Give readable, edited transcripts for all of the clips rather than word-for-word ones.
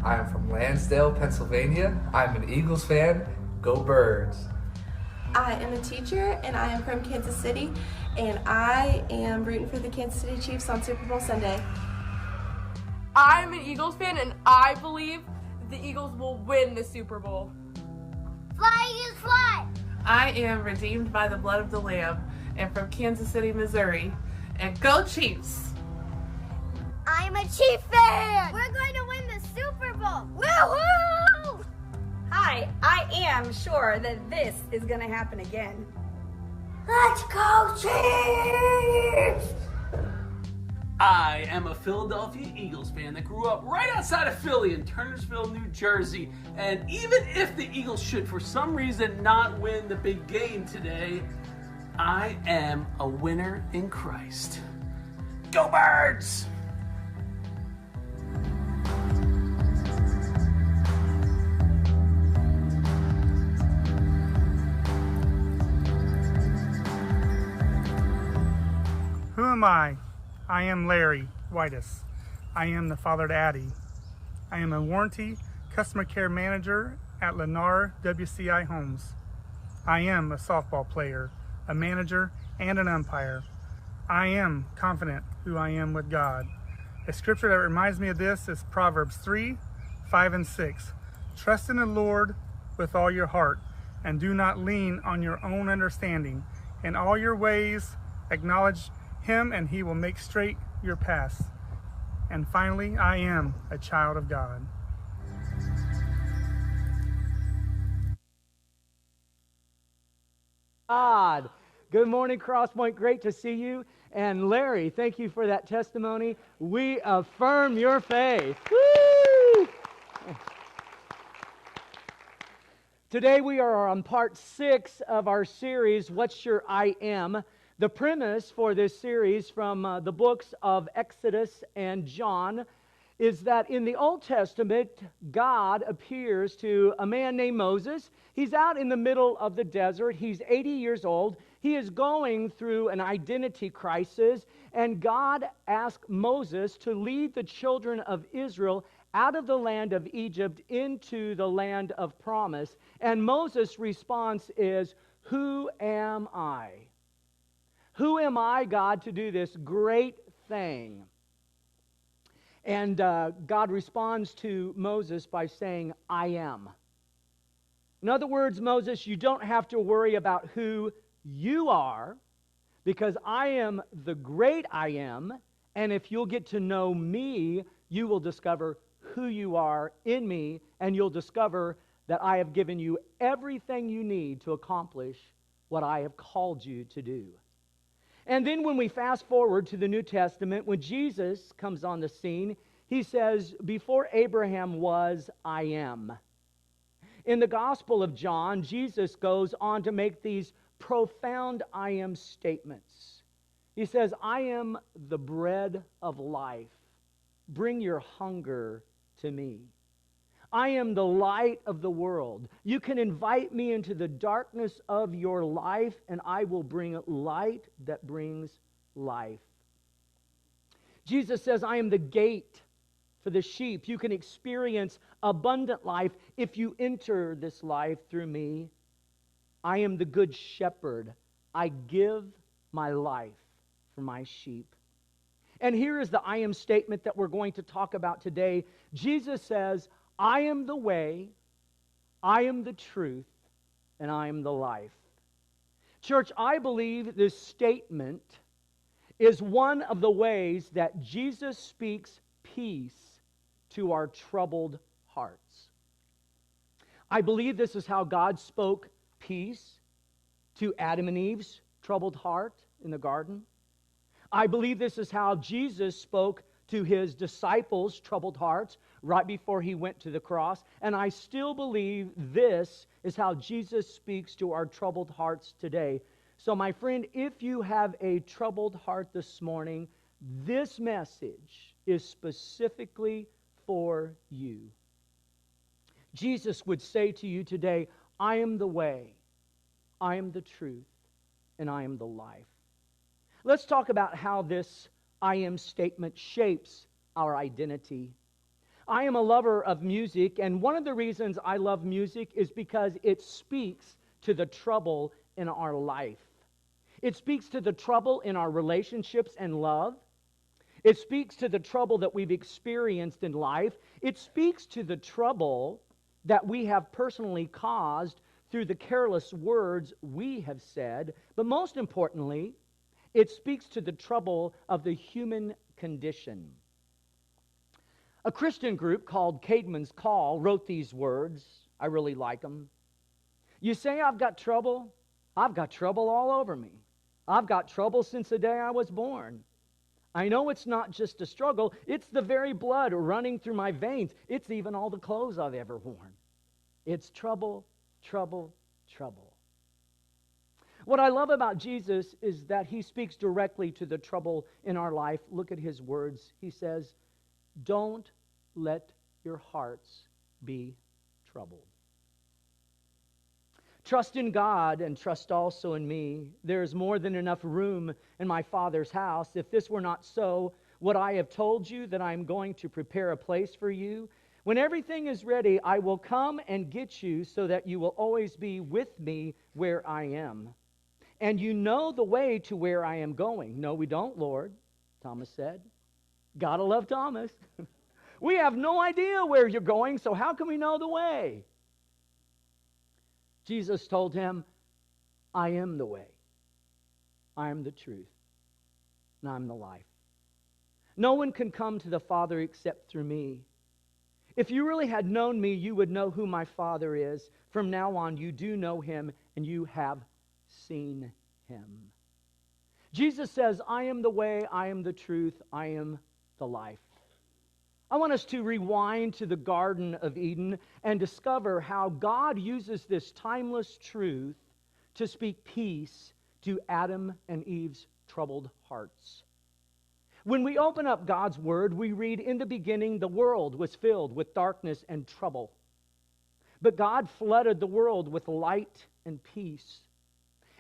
I am from Lansdale, Pennsylvania. I'm an Eagles fan. Go Birds! I am a teacher and I am from Kansas City, and I am rooting for the Kansas City Chiefs on Super Bowl Sunday. I'm an Eagles fan and I believe the Eagles will win the Super Bowl. Fly, Eagles, fly! I am redeemed by the blood of the Lamb and from Kansas City, Missouri. And go Chiefs! I'm a Chief fan! We're going to win the Super Bowl! Woohoo! Hi, I am sure that this is going to happen again. Let's go Chiefs! I am a Philadelphia Eagles fan that grew up right outside of Philly in Turnersville, New Jersey. And even if the Eagles should for some reason not win the big game today, I am a winner in Christ. Go Birds! Who am I? I am Larry Whitus. I am the father to Addie. I am a warranty customer care manager at Lyon WCI Homes. I am a softball player, a manager, and an umpire. I am confident who I am with God. A scripture that reminds me of this is Proverbs 3, 5, and 6. Trust in the Lord with all your heart, and do not lean on your own understanding. In all your ways acknowledge Him, and He will make straight your paths. And finally, I am a child of God. God. Good morning, Crosspoint. Great to see you. And Larry, thank you for that testimony. We affirm your faith. Woo! Today we are on part 6 of our series, What's Your I Am? The premise for this series from the books of Exodus and John is that in the Old Testament, God appears to a man named Moses. He's out in the middle of the desert. He's 80 years old. He is going through an identity crisis, and God asked Moses to lead the children of Israel out of the land of Egypt into the land of promise. And Moses' response is, "Who am I? Who am I, God, to do this great thing?" And God responds to Moses by saying, "I am." In other words, Moses, you don't have to worry about who you are, because I am the great I am, and if you'll get to know me, you will discover who you are in me, and you'll discover that I have given you everything you need to accomplish what I have called you to do. And then when we fast forward to the New Testament, when Jesus comes on the scene, He says, "Before Abraham was, I am." In the Gospel of John, Jesus goes on to make these profound I am statements. He says, "I am the bread of life. Bring your hunger to me. I am the light of the world. You can invite me into the darkness of your life, and I will bring light that brings life." Jesus says, "I am the gate for the sheep. You can experience abundant life if you enter this life through me. I am the good shepherd. I give my life for my sheep." And here is the I am statement that we're going to talk about today. Jesus says, "I am the way, I am the truth, and I am the life." Church, I believe this statement is one of the ways that Jesus speaks peace to our troubled hearts. I believe this is how God spoke peace to Adam and Eve's troubled heart in the garden. I believe this is how Jesus spoke to His disciples' troubled hearts right before He went to the cross. And I still believe this is how Jesus speaks to our troubled hearts today. So my friend, if you have a troubled heart this morning, this message is specifically for you. Jesus would say to you today, "I am the way, I am the truth, and I am the life." Let's talk about how this I am statement shapes our identity. I am a lover of music, and one of the reasons I love music is because it speaks to the trouble in our life. It speaks to the trouble in our relationships and love. It speaks to the trouble that we've experienced in life. It speaks to the trouble that we have personally caused through the careless words we have said. But most importantly, it speaks to the trouble of the human condition. A Christian group called Caedmon's Call wrote these words. I really like them. You say I've got trouble? I've got trouble all over me. I've got trouble since the day I was born. I know it's not just a struggle. It's the very blood running through my veins. It's even all the clothes I've ever worn. It's trouble, trouble, trouble. What I love about Jesus is that he speaks directly to the trouble in our life. Look at his words. He says, don't let your hearts be troubled. Trust in God and trust also in me. There is more than enough room in my Father's house. If this were not so, would I have told you that I am going to prepare a place for you? When everything is ready, I will come and get you so that you will always be with me where I am. And you know the way to where I am going. No, we don't, Lord, Thomas said. Gotta love Thomas. We have no idea where you're going, so how can we know the way? Jesus told him, I am the way. I am the truth. And I'm the life. No one can come to the Father except through me. If you really had known me, you would know who my Father is. From now on, you do know him, and you have seen him. Jesus says, I am the way, I am the truth, I am the life. I want us to rewind to the Garden of Eden and discover how God uses this timeless truth to speak peace to Adam and Eve's troubled hearts. When we open up God's Word, we read, in the beginning, the world was filled with darkness and trouble. But God flooded the world with light and peace.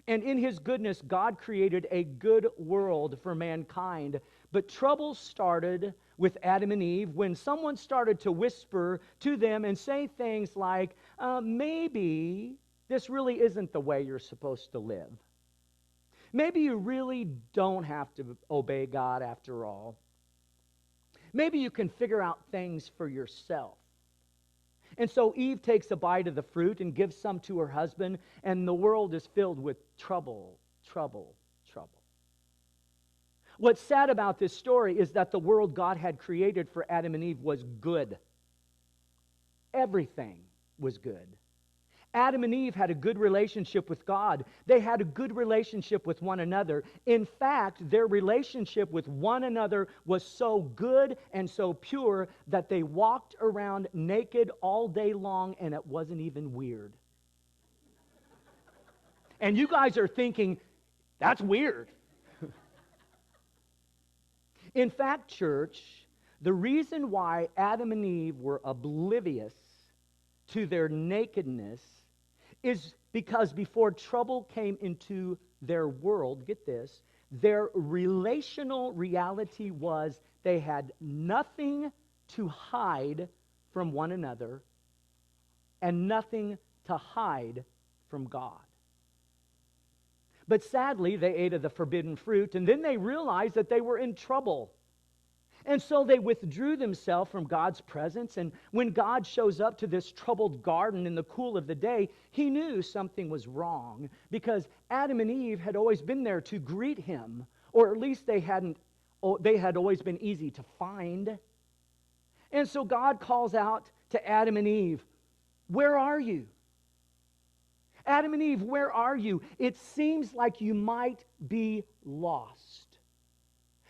And in his goodness, God created a good world for mankind. But trouble started with Adam and Eve when someone started to whisper to them and say things like, maybe this really isn't the way you're supposed to live. Maybe you really don't have to obey God after all. Maybe you can figure out things for yourself. And so Eve takes a bite of the fruit and gives some to her husband, and the world is filled with trouble, trouble, trouble. What's sad about this story is that the world God had created for Adam and Eve was good. Everything was good. Adam and Eve had a good relationship with God. They had a good relationship with one another. In fact, their relationship with one another was so good and so pure that they walked around naked all day long, and it wasn't even weird. And you guys are thinking, that's weird. In fact, church, the reason why Adam and Eve were oblivious to their nakedness is because before trouble came into their world, get this, their relational reality was they had nothing to hide from one another and nothing to hide from God. But sadly, they ate of the forbidden fruit, and then they realized that they were in trouble. And so they withdrew themselves from God's presence, and when God shows up to this troubled garden in the cool of the day, he knew something was wrong, because Adam and Eve had always been there to greet him, or at least they had always been easy to find. And so God calls out to Adam and Eve, "Where are you? Adam and Eve, where are you? It seems like you might be lost."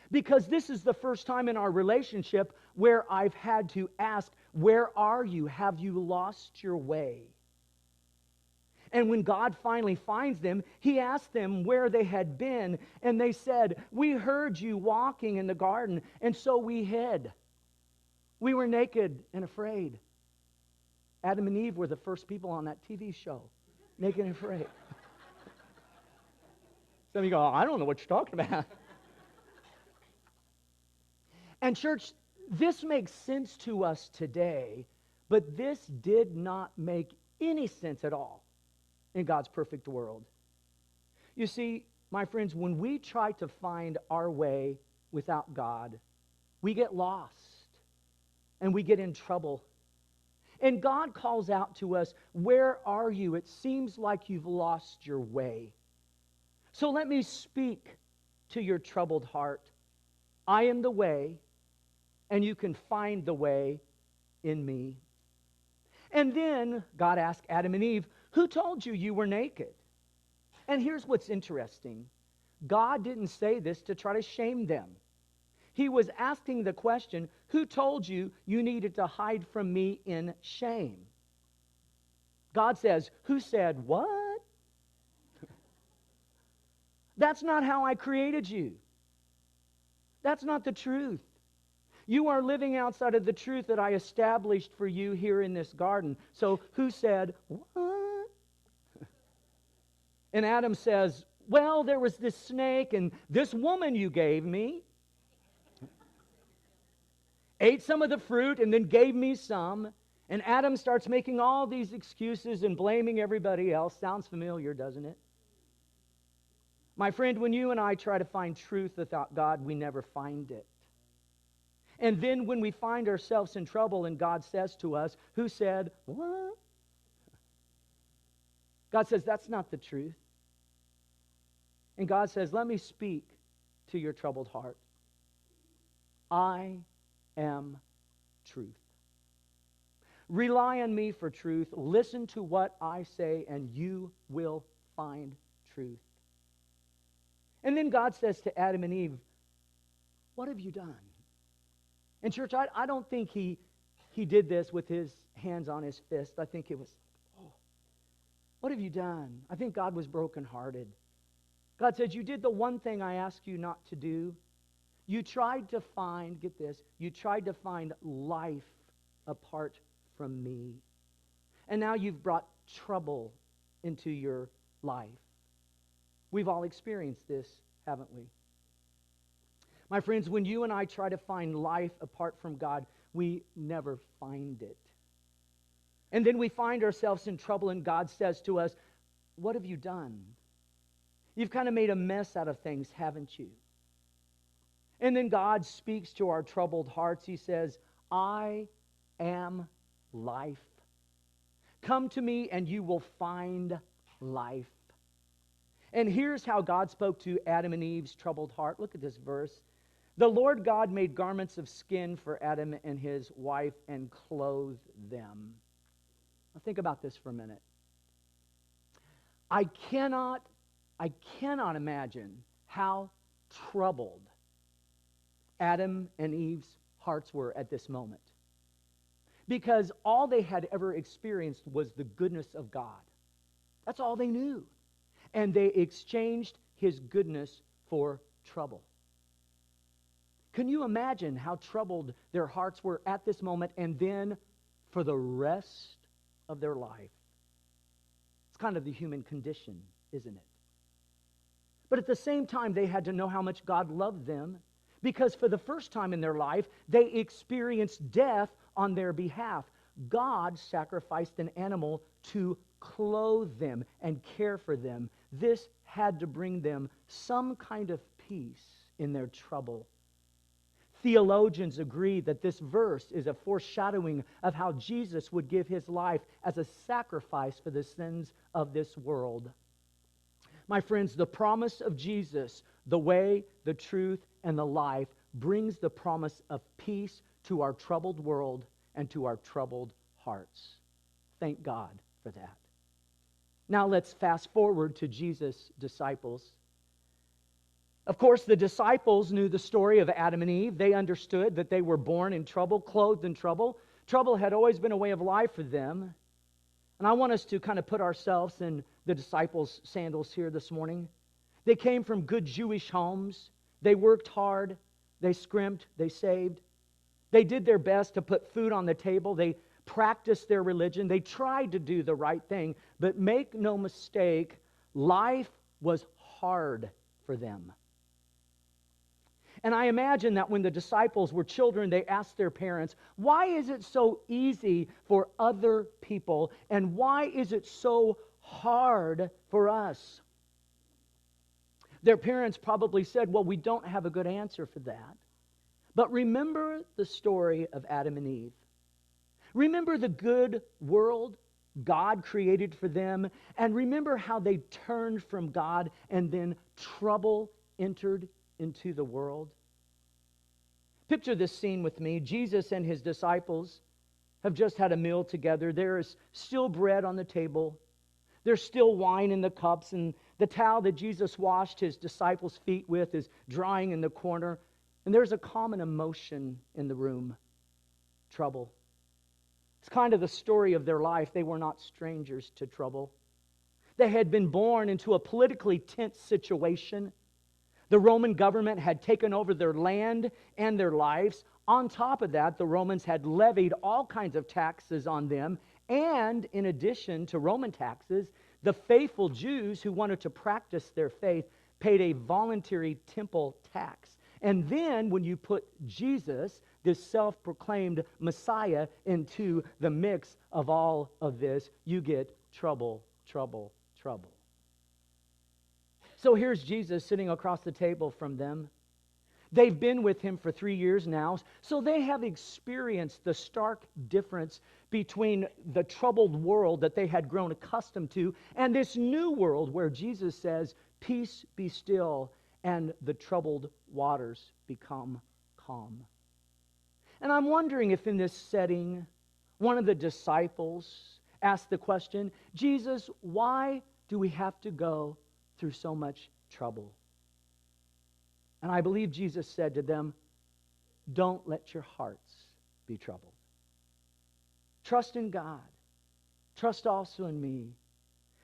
Because this is the first time in our relationship where I've had to ask, where are you? Have you lost your way? And when God finally finds them, he asked them where they had been. And they said, "We heard you walking in the garden, and so we hid. We were naked and afraid." Adam and Eve were the first people on that TV show, naked and afraid. Some of you go, "I don't know what you're talking about." And church, This makes sense to us today, but this did not make any sense at all in God's perfect world. You see, my friends, when we try to find our way without God, we get lost and we get in trouble. And God calls out to us, where are you? It seems like you've lost your way. So let me speak to your troubled heart. I am the way, and you can find the way in me. And then God asked Adam and Eve, who told you you were naked? And here's what's interesting. God didn't say this to try to shame them. He was asking the question, who told you you needed to hide from me in shame? God says, who said what? That's not how I created you. That's not the truth. You are living outside of the truth that I established for you here in this garden. So who said what? And Adam says, well, there was this snake and this woman you gave me ate some of the fruit and then gave me some. And Adam starts making all these excuses and blaming everybody else. Sounds familiar, doesn't it? My friend, when you and I try to find truth without God, we never find it. And then when we find ourselves in trouble and God says to us, who said what? God says, that's not the truth. And God says, let me speak to your troubled heart. I am truth. Rely on me for truth. Listen to what I say, and you will find truth. And then God says to Adam and Eve, what have you done? And church, I don't think he did this with his hands on his fist. I think it was, oh, what have you done? I think God was brokenhearted. God said, you did the one thing I asked you not to do. You tried to find, get this, you tried to find life apart from me. And now you've brought trouble into your life. We've all experienced this, haven't we? My friends, when you and I try to find life apart from God, we never find it. And then we find ourselves in trouble, and God says to us, what have you done? You've kind of made a mess out of things, haven't you? And then God speaks to our troubled hearts. He says, I am life. Come to me and you will find life. And here's how God spoke to Adam and Eve's troubled heart. Look at this verse. The Lord God made garments of skin for Adam and his wife and clothed them. Now think about this for a minute. I cannot imagine how troubled Adam and Eve's hearts were at this moment. Because all they had ever experienced was the goodness of God. That's all they knew. And they exchanged his goodness for trouble. Can you imagine how troubled their hearts were at this moment and then for the rest of their life? It's kind of the human condition, isn't it? But at the same time, they had to know how much God loved them, because for the first time in their life, they experienced death on their behalf. God sacrificed an animal to clothe them and care for them. This had to bring them some kind of peace in their trouble. Theologians agree that this verse is a foreshadowing of how Jesus would give his life as a sacrifice for the sins of this world. My friends, the promise of Jesus, the way, the truth, and the life, brings the promise of peace to our troubled world and to our troubled hearts. Thank God for that. Now let's fast forward to Jesus' disciples. Of course, the disciples knew the story of Adam and Eve. They understood that they were born in trouble, clothed in trouble. Trouble had always been a way of life for them. And I want us to kind of put ourselves in the disciples' sandals here this morning. They came from good Jewish homes. They worked hard. They scrimped. They saved. They did their best to put food on the table. They practiced their religion. They tried to do the right thing. But make no mistake, life was hard for them. And I imagine that when the disciples were children, they asked their parents, why is it so easy for other people? And why is it so hard for us? Their parents probably said, well, we don't have a good answer for that. But remember the story of Adam and Eve. Remember the good world God created for them. And remember how they turned from God and then trouble entered into the world. Picture this scene with me. Jesus and his disciples have just had a meal together. There is still bread on the table. There's still wine in the cups, and the towel that Jesus washed his disciples' feet with is drying in the corner. And there's a common emotion in the room: trouble. It's kind of the story of their life. They were not strangers to trouble. They had been born into a politically tense situation. The Roman government had taken over their land and their lives. On top of that, the Romans had levied all kinds of taxes on them. And in addition to Roman taxes, the faithful Jews who wanted to practice their faith paid a voluntary temple tax. And then when you put Jesus, this self-proclaimed Messiah, into the mix of all of this, you get trouble, trouble, trouble. So here's Jesus sitting across the table from them. They've been with him for 3 years now, so they have experienced the stark difference between the troubled world that they had grown accustomed to and this new world where Jesus says, "Peace, be still," and the troubled waters become calm. And I'm wondering if in this setting, one of the disciples asked the question, "Jesus, why do we have to go through so much trouble?" And I believe Jesus said to them, "Don't let your hearts be troubled. Trust in God. Trust also in me.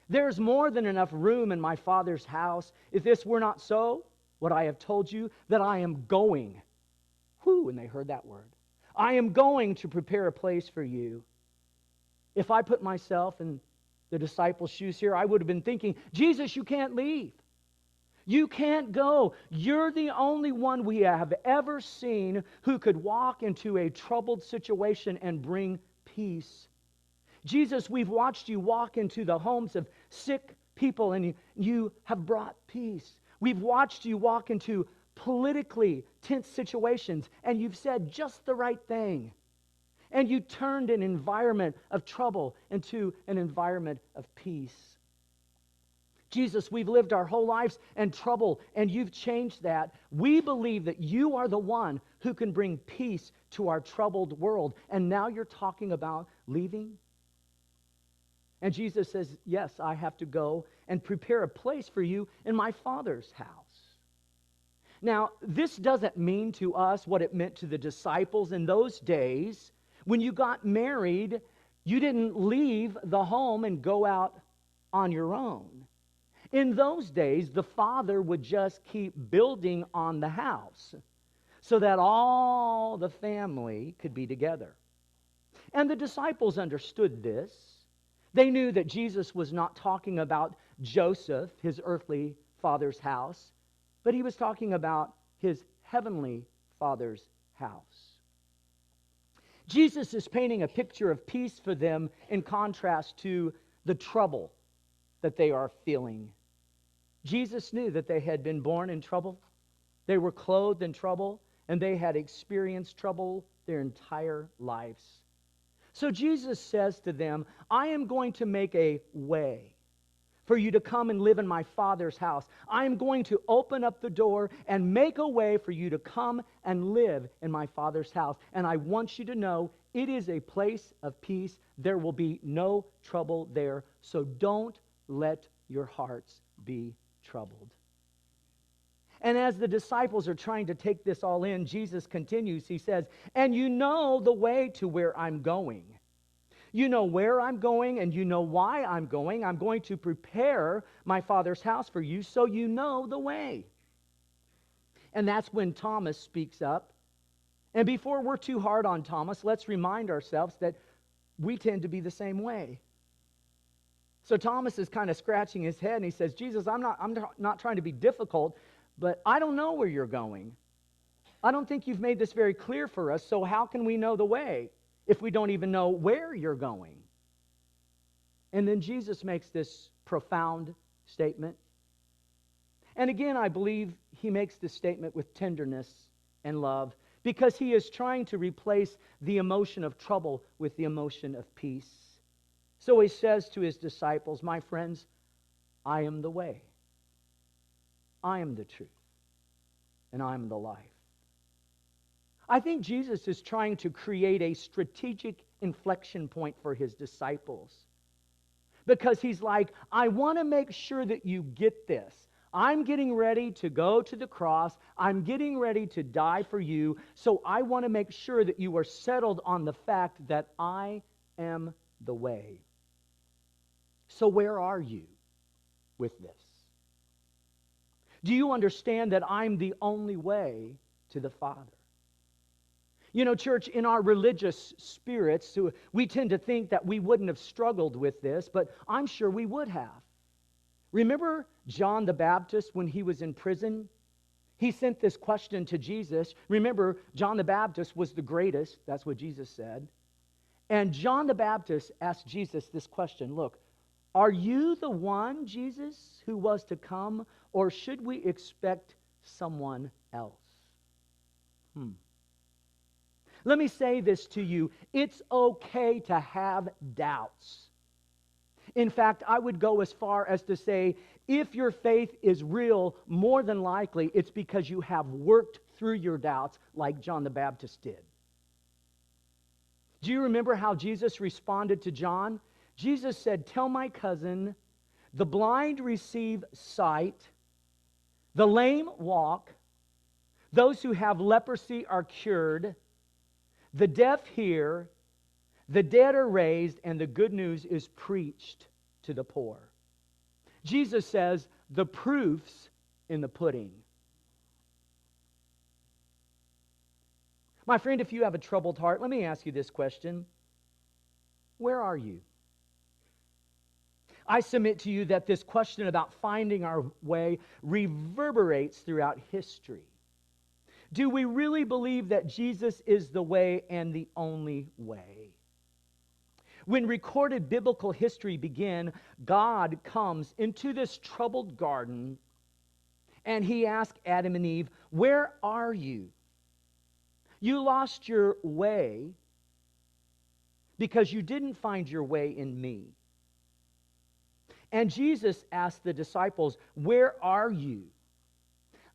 There's more than enough room in my Father's house. If this were not so, what I have told you, that I am going." Whew, when they heard that word. "I am going to prepare a place for you." If I put myself in the disciples' shoes here, I would have been thinking, "Jesus, you can't leave. You can't go. You're the only one we have ever seen who could walk into a troubled situation and bring peace. Jesus, we've watched you walk into the homes of sick people and you have brought peace. We've watched you walk into politically tense situations and you've said just the right thing. And you turned an environment of trouble into an environment of peace. Jesus, we've lived our whole lives in trouble, and you've changed that. We believe that you are the one who can bring peace to our troubled world. And now you're talking about leaving?" And Jesus says, "Yes, I have to go and prepare a place for you in my Father's house." Now, this doesn't mean to us what it meant to the disciples in those days. When you got married, you didn't leave the home and go out on your own. In those days, the father would just keep building on the house so that all the family could be together. And the disciples understood this. They knew that Jesus was not talking about Joseph, his earthly father's house, but he was talking about his heavenly Father's house. Jesus is painting a picture of peace for them in contrast to the trouble that they are feeling. Jesus knew that they had been born in trouble, they were clothed in trouble, and they had experienced trouble their entire lives. So Jesus says to them, "I am going to make a way for you to come and live in my Father's house. I am going to open up the door and make a way for you to come and live in my Father's house. And I want you to know it is a place of peace. There will be no trouble there. So don't let your hearts be troubled." And as the disciples are trying to take this all in, Jesus continues. He says, "And you know the way to where I'm going. You know where I'm going and you know why I'm going. I'm going to prepare my Father's house for you, so you know the way." And that's when Thomas speaks up. And before we're too hard on Thomas, let's remind ourselves that we tend to be the same way. So Thomas is kind of scratching his head and he says, "Jesus, I'm not trying to be difficult, but I don't know where you're going. I don't think you've made this very clear for us, so how can we know the way if we don't even know where you're going? And then Jesus makes this profound statement. And again, I believe he makes this statement with tenderness and love because he is trying to replace the emotion of trouble with the emotion of peace. So he says to his disciples, my friends, I am the way, I am the truth, and I am the life. I think Jesus is trying to create a strategic inflection point for his disciples because he's like, I want to make sure that you get this. I'm getting ready to go to the cross. I'm getting ready to die for you. So I want to make sure that you are settled on the fact that I am the way. So where are you with this? Do you understand that I'm the only way to the Father? You know, church, in our religious spirits, we tend to think that we wouldn't have struggled with this, but I'm sure we would have. Remember John the Baptist when he was in prison? He sent this question to Jesus. Remember, John the Baptist was the greatest. That's what Jesus said. And John the Baptist asked Jesus this question. Look, are you the one, Jesus, who was to come, or should we expect someone else? Let me say this to you. It's okay to have doubts. In fact, I would go as far as to say, if your faith is real, more than likely it's because you have worked through your doubts like John the Baptist did. Do you remember how Jesus responded to John? Jesus said, tell my cousin, the blind receive sight, the lame walk, those who have leprosy are cured, the deaf hear, the dead are raised, and the good news is preached to the poor. Jesus says, the proof's in the pudding. My friend, if you have a troubled heart, let me ask you this question. Where are you? I submit to you that this question about finding our way reverberates throughout history. Do we really believe that Jesus is the way and the only way? When recorded biblical history began, God comes into this troubled garden and he asked Adam and Eve, where are you? You lost your way because you didn't find your way in me. And Jesus asked the disciples, where are you?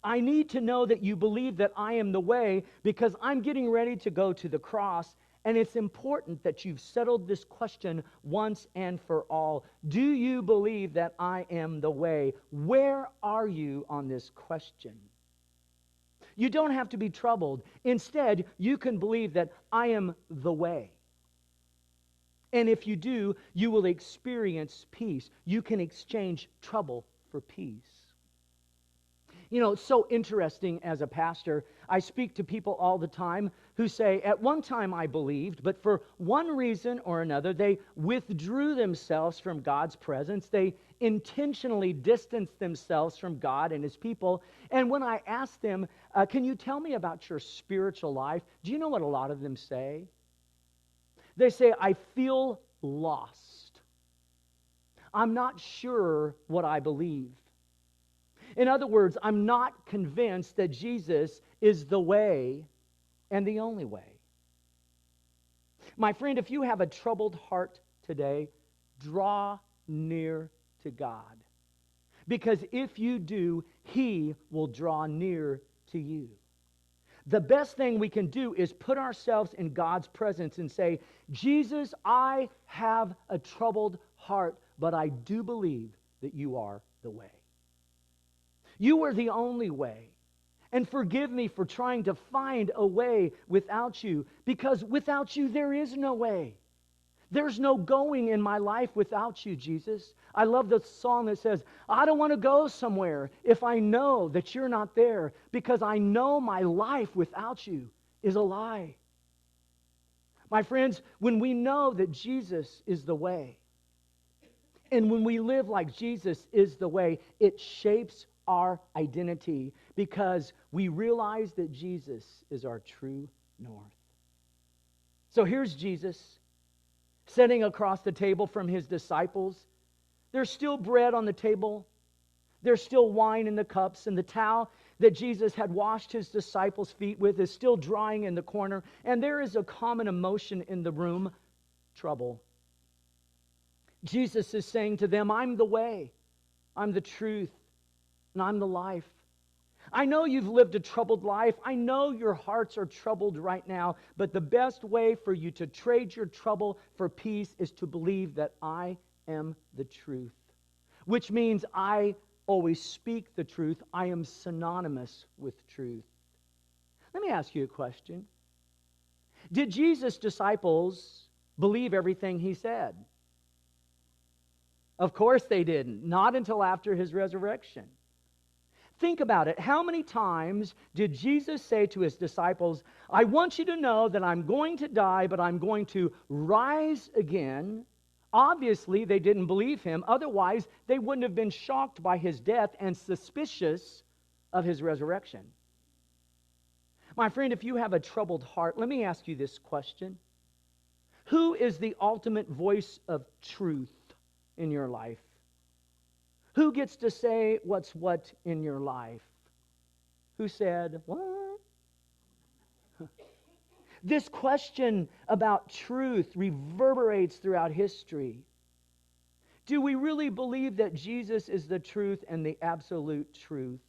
I need to know that you believe that I am the way because I'm getting ready to go to the cross, and it's important that you've settled this question once and for all. Do you believe that I am the way? Where are you on this question? You don't have to be troubled. Instead, you can believe that I am the way. And if you do, you will experience peace. You can exchange trouble for peace. You know, it's so interesting as a pastor. I speak to people all the time who say, at one time I believed, but for one reason or another, they withdrew themselves from God's presence. They intentionally distanced themselves from God and His people. And when I ask them, can you tell me about your spiritual life? Do you know what a lot of them say? They say, I feel lost. I'm not sure what I believe. In other words, I'm not convinced that Jesus is the way and the only way. My friend, if you have a troubled heart today, draw near to God. Because if you do, He will draw near to you. The best thing we can do is put ourselves in God's presence and say, Jesus, I have a troubled heart, but I do believe that you are the way. You are the only way. And forgive me for trying to find a way without you, because without you there is no way. There's no going in my life without you, Jesus. I love the song that says, I don't want to go somewhere if I know that you're not there, because I know my life without you is a lie. My friends, when we know that Jesus is the way, and when we live like Jesus is the way, it shapes our identity because we realize that Jesus is our true north. So here's Jesus sitting across the table from his disciples. There's still bread on the table. There's still wine in the cups, and the towel that Jesus had washed his disciples' feet with is still drying in the corner. And there is a common emotion in the room: trouble. Jesus is saying to them, I'm the way, I'm the truth, and I'm the life. I know you've lived a troubled life. I know your hearts are troubled right now, but the best way for you to trade your trouble for peace is to believe that I am the truth, which means I always speak the truth. I am synonymous with truth. Let me ask you a question. Did Jesus' disciples believe everything he said? Of course they didn't. Not until after his resurrection. Think about it. How many times did Jesus say to his disciples, I want you to know that I'm going to die, but I'm going to rise again? Obviously, they didn't believe him. Otherwise, they wouldn't have been shocked by his death and suspicious of his resurrection. My friend, if you have a troubled heart, let me ask you this question. Who is the ultimate voice of truth in your life? Who gets to say what's what in your life? Who said, what? This question about truth reverberates throughout history. Do we really believe that Jesus is the truth and the absolute truth?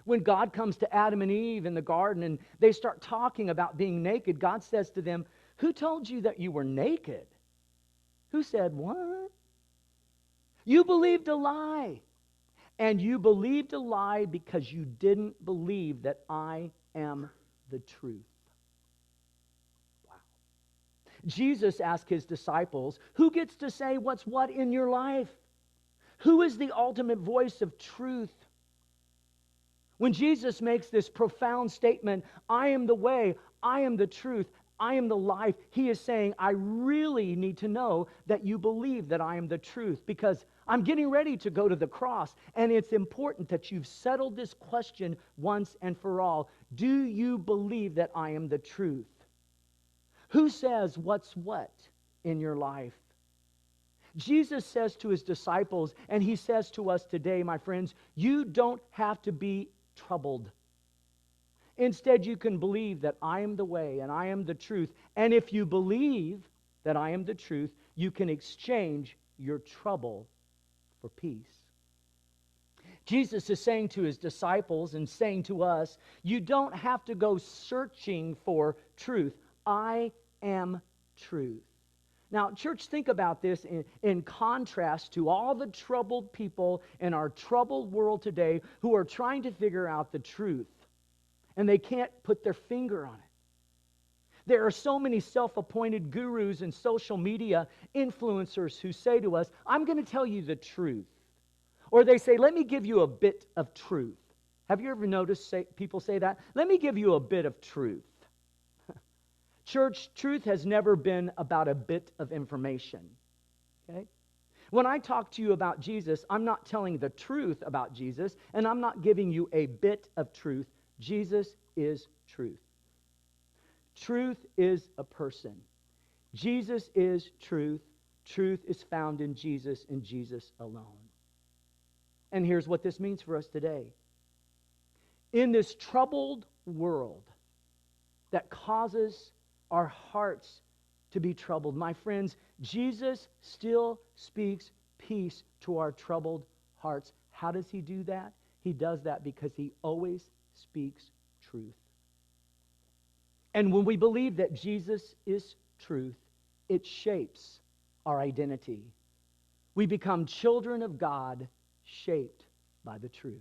When God comes to Adam and Eve in the garden and they start talking about being naked, God says to them, who told you that you were naked? Who said, what? You believed a lie. And you believed a lie because you didn't believe that I am the truth. Wow. Jesus asked his disciples, who gets to say what's what in your life? Who is the ultimate voice of truth? When Jesus makes this profound statement, I am the way, I am the truth, I am the life, he is saying, I really need to know that you believe that I am the truth, because I'm getting ready to go to the cross, and it's important that you've settled this question once and for all. Do you believe that I am the truth? Who says what's what in your life? Jesus says to his disciples, and he says to us today, my friends, you don't have to be troubled. Instead, you can believe that I am the way and I am the truth. And if you believe that I am the truth, you can exchange your trouble for peace. Jesus is saying to his disciples and saying to us, you don't have to go searching for truth. I am truth. Now, church, think about this in contrast to all the troubled people in our troubled world today who are trying to figure out the truth, and they can't put their finger on it. There are so many self-appointed gurus and social media influencers who say to us, I'm going to tell you the truth. Or they say, let me give you a bit of truth. Have you ever noticed people say that? Let me give you a bit of truth. Church, truth has never been about a bit of information. Okay? When I talk to you about Jesus, I'm not telling the truth about Jesus, and I'm not giving you a bit of truth. Jesus is truth. Truth is a person. Jesus is truth. Truth is found in Jesus and Jesus alone. And here's what this means for us today. In this troubled world that causes our hearts to be troubled, my friends, Jesus still speaks peace to our troubled hearts. How does he do that? He does that because he always speaks truth. And when we believe that Jesus is truth, it shapes our identity. We become children of God, shaped by the truth.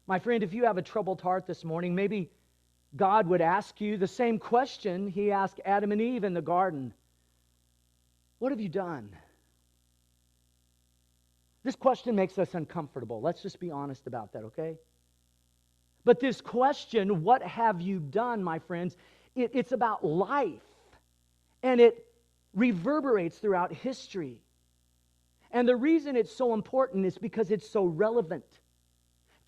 My friend, if you have a troubled heart this morning, maybe God would ask you the same question he asked Adam and Eve in the garden. What have you done? This question makes us uncomfortable. Let's just be honest about that, okay? But this question, what have you done, my friends, it's about life. And it reverberates throughout history. And the reason it's so important is because it's so relevant.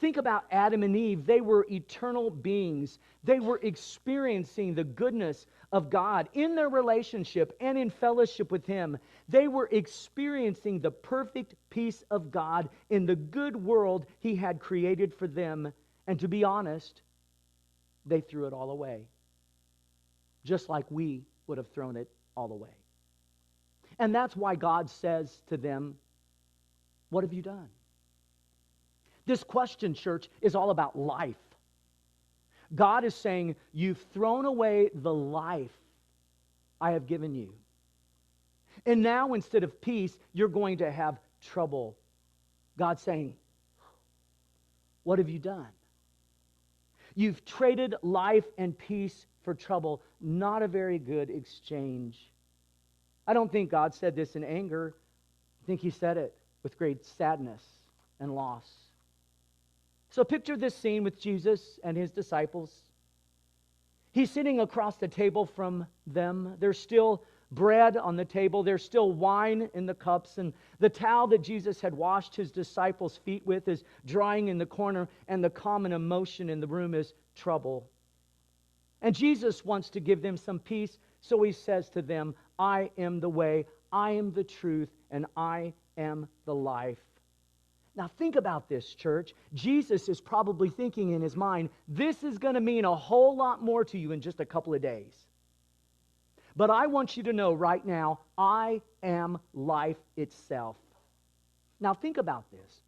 Think about Adam and Eve. They were eternal beings. They were experiencing the goodness of God in their relationship and in fellowship with Him. They were experiencing the perfect peace of God in the good world He had created for them. And to be honest, they threw it all away, just like we would have thrown it all away. And that's why God says to them, "What have you done?" This question, church, is all about life. God is saying, you've thrown away the life I have given you. And now instead of peace, you're going to have trouble. God's saying, what have you done? You've traded life and peace for trouble. Not a very good exchange. I don't think God said this in anger. I think He said it with great sadness and loss. So picture this scene with Jesus and His disciples. He's sitting across the table from them. There's still bread on the table. There's still wine in the cups. And the towel that Jesus had washed His disciples' feet with is drying in the corner. And the common emotion in the room is trouble. And Jesus wants to give them some peace. So He says to them, I am the way, I am the truth, and I am the life. Now think about this, church. Jesus is probably thinking in His mind, this is going to mean a whole lot more to you in just a couple of days. But I want you to know right now, I am life itself. Now think about this.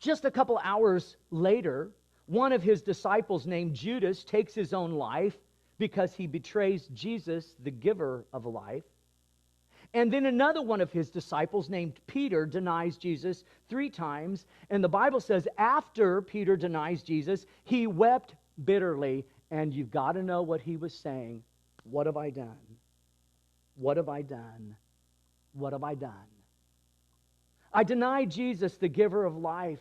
Just a couple hours later, one of His disciples named Judas takes his own life because he betrays Jesus, the giver of life. And then another one of His disciples named Peter denies Jesus 3 times. And the Bible says after Peter denies Jesus, he wept bitterly. And you've got to know what he was saying. What have I done? What have I done? What have I done? I denied Jesus, the giver of life.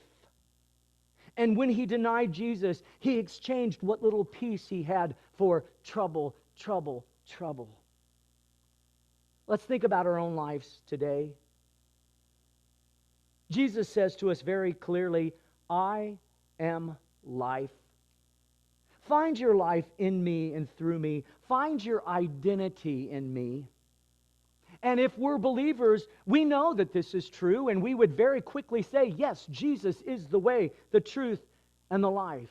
And when he denied Jesus, he exchanged what little peace he had for trouble, trouble, trouble. Let's think about our own lives today. Jesus says to us very clearly, I am life. Find your life in me and through me. Find your identity in me. And if we're believers, we know that this is true, and we would very quickly say, yes, Jesus is the way, the truth, and the life.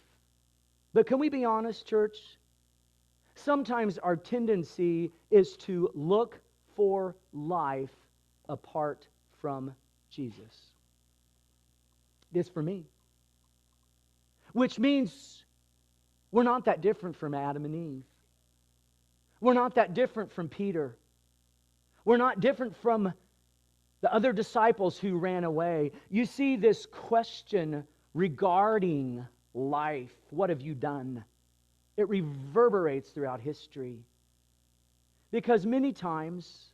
But can we be honest, church? Sometimes our tendency is to look for life apart from Jesus. It is for me. Which means we're not that different from Adam and Eve. We're not that different from Peter. We're not different from the other disciples who ran away. You see this question regarding life. What have you done? It reverberates throughout history. Because many times,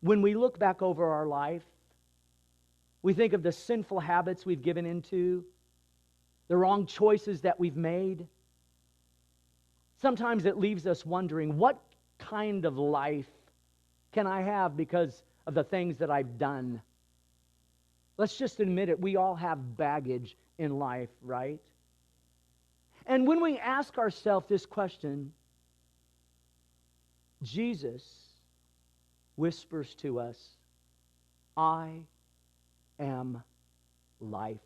when we look back over our life, we think of the sinful habits we've given into, the wrong choices that we've made. Sometimes it leaves us wondering, what kind of life can I have because of the things that I've done? Let's just admit it, we all have baggage in life, right? And when we ask ourselves this question, Jesus whispers to us, I am life.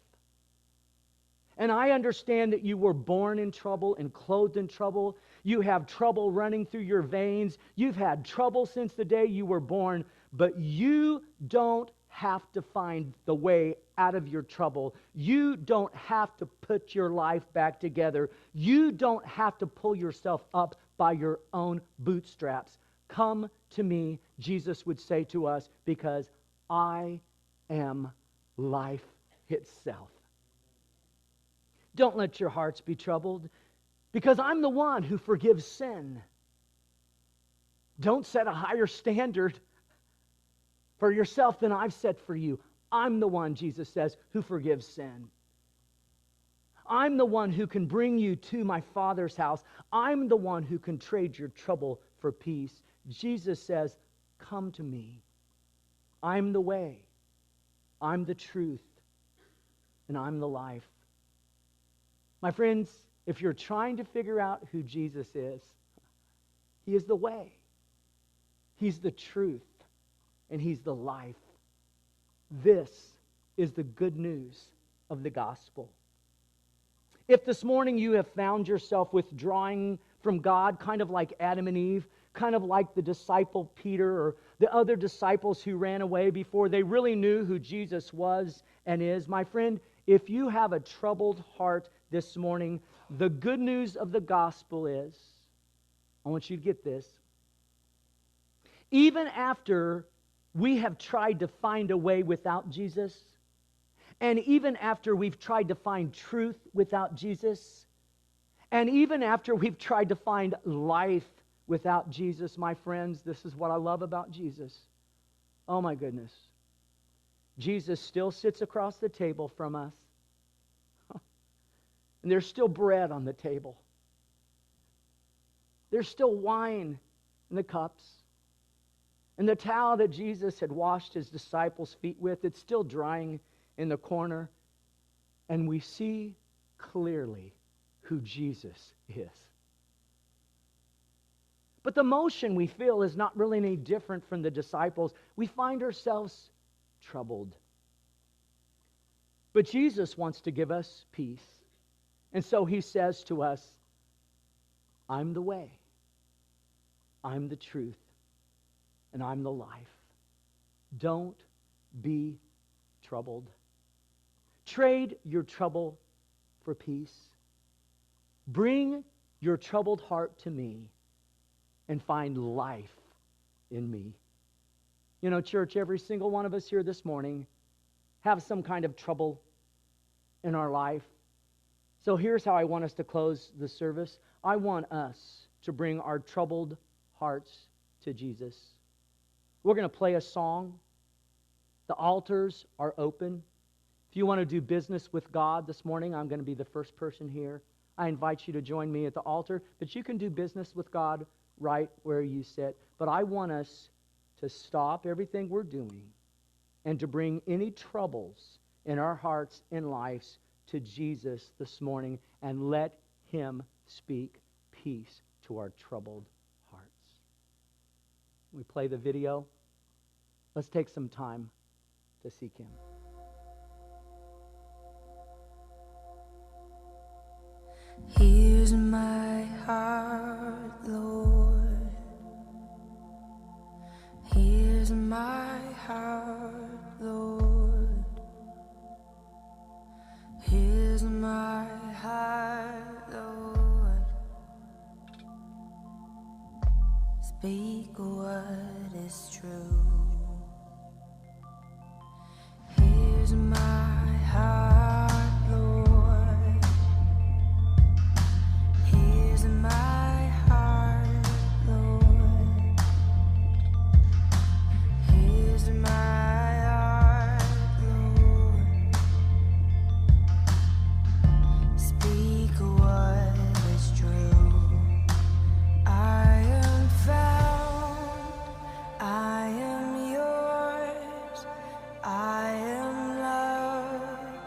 And I understand that you were born in trouble and clothed in trouble. You have trouble running through your veins. You've had trouble since the day you were born, but you don't have to find the way out of your trouble. You don't have to put your life back together. You don't have to pull yourself up by your own bootstraps. Come to me, Jesus would say to us, because I am life itself. Don't let your hearts be troubled, because I'm the one who forgives sin. Don't set a higher standard for yourself than I've set for you. I'm the one, Jesus says, who forgives sin. I'm the one who can bring you to my Father's house. I'm the one who can trade your trouble for peace. Jesus says, come to me. I'm the way, I'm the truth, and I'm the life. My friends, if you're trying to figure out who Jesus is, He is the way, He's the truth, and He's the life. This is the good news of the gospel. If this morning you have found yourself withdrawing from God, kind of like Adam and Eve, kind of like the disciple Peter or the other disciples who ran away before they really knew who Jesus was and is, my friend, if you have a troubled heart this morning, the good news of the gospel is, I want you to get this, even after we have tried to find a way without Jesus, and even after we've tried to find truth without Jesus, and even after we've tried to find life without Jesus, my friends, this is what I love about Jesus. Oh my goodness. Jesus still sits across the table from us. And there's still bread on the table. There's still wine in the cups. And the towel that Jesus had washed his disciples' feet with, it's still drying in the corner. And we see clearly who Jesus is. But the emotion we feel is not really any different from the disciples. We find ourselves troubled. But Jesus wants to give us peace. And so he says to us, I'm the way, I'm the truth, and I'm the life. Don't be troubled. Trade your trouble for peace. Bring your troubled heart to me and find life in me. You know, church, every single one of us here this morning have some kind of trouble in our life. So here's how I want us to close the service. I want us to bring our troubled hearts to Jesus. We're going to play a song. The altars are open. If you want to do business with God this morning, I'm going to be the first person here. I invite you to join me at the altar, but you can do business with God right where you sit. But I want us to stop everything we're doing and to bring any troubles in our hearts and lives to Jesus this morning and let him speak peace to our troubled hearts. We play the video. Let's take some time to seek him. Here's my heart, Lord. Here's my heart, Lord. Here's my heart, Lord. Speak what is true. Here's my heart, Lord. Here's my heart, Lord. Here's my heart, Lord. Speak what is true. I am found, I am yours, I am loved,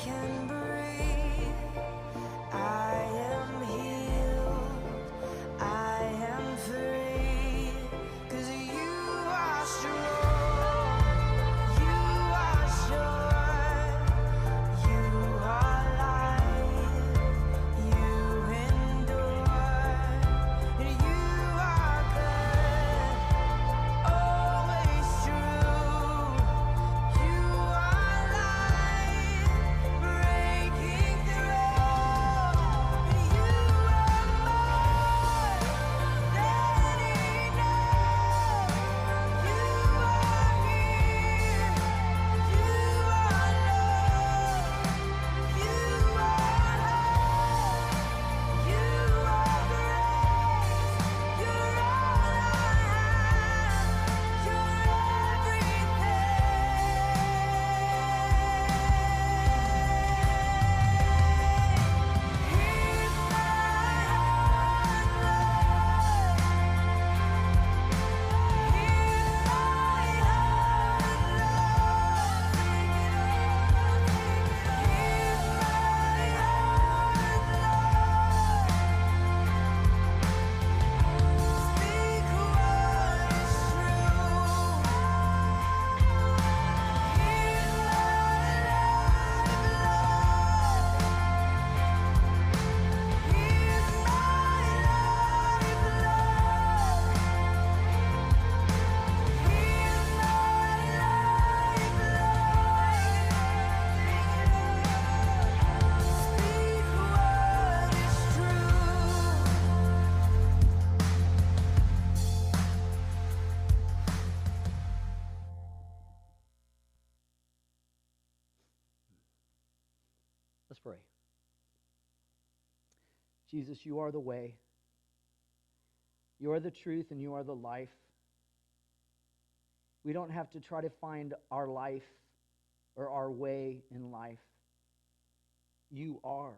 can breathe. I am healed. I am free. 'Cause you are strong. You are sure. You are light. You endure. And you are good. Always true. You are light breaking through. And you are more than enough. You are here. You are love. You are hope. You are grace. You're all I have. You're Let's pray. Jesus, you are the way. You are the truth and you are the life. We don't have to try to find our life or our way in life. You are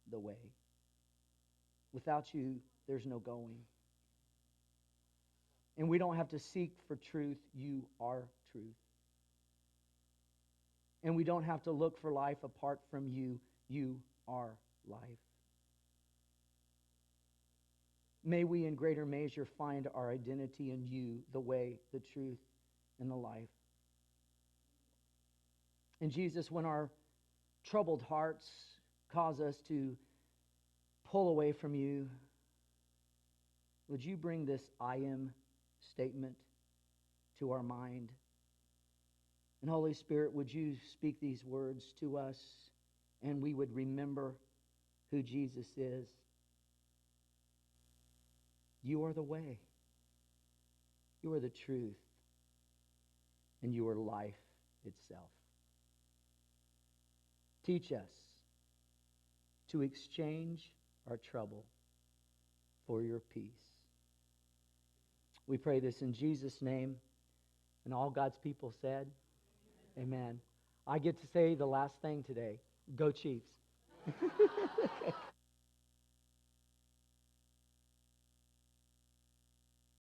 the way. Without you, there's no going. And we don't have to seek for truth. You are truth. And we don't have to look for life apart from you. You are life. May we in greater measure find our identity in you, the way, the truth, and the life. And Jesus, when our troubled hearts cause us to pull away from you, would you bring this I am statement to our mind? And Holy Spirit, would you speak these words to us and we would remember who Jesus is? You are the way. You are the truth. And you are life itself. Teach us to exchange our trouble for your peace. We pray this in Jesus' name. And all God's people said, amen. I get to say the last thing today. Go Chiefs.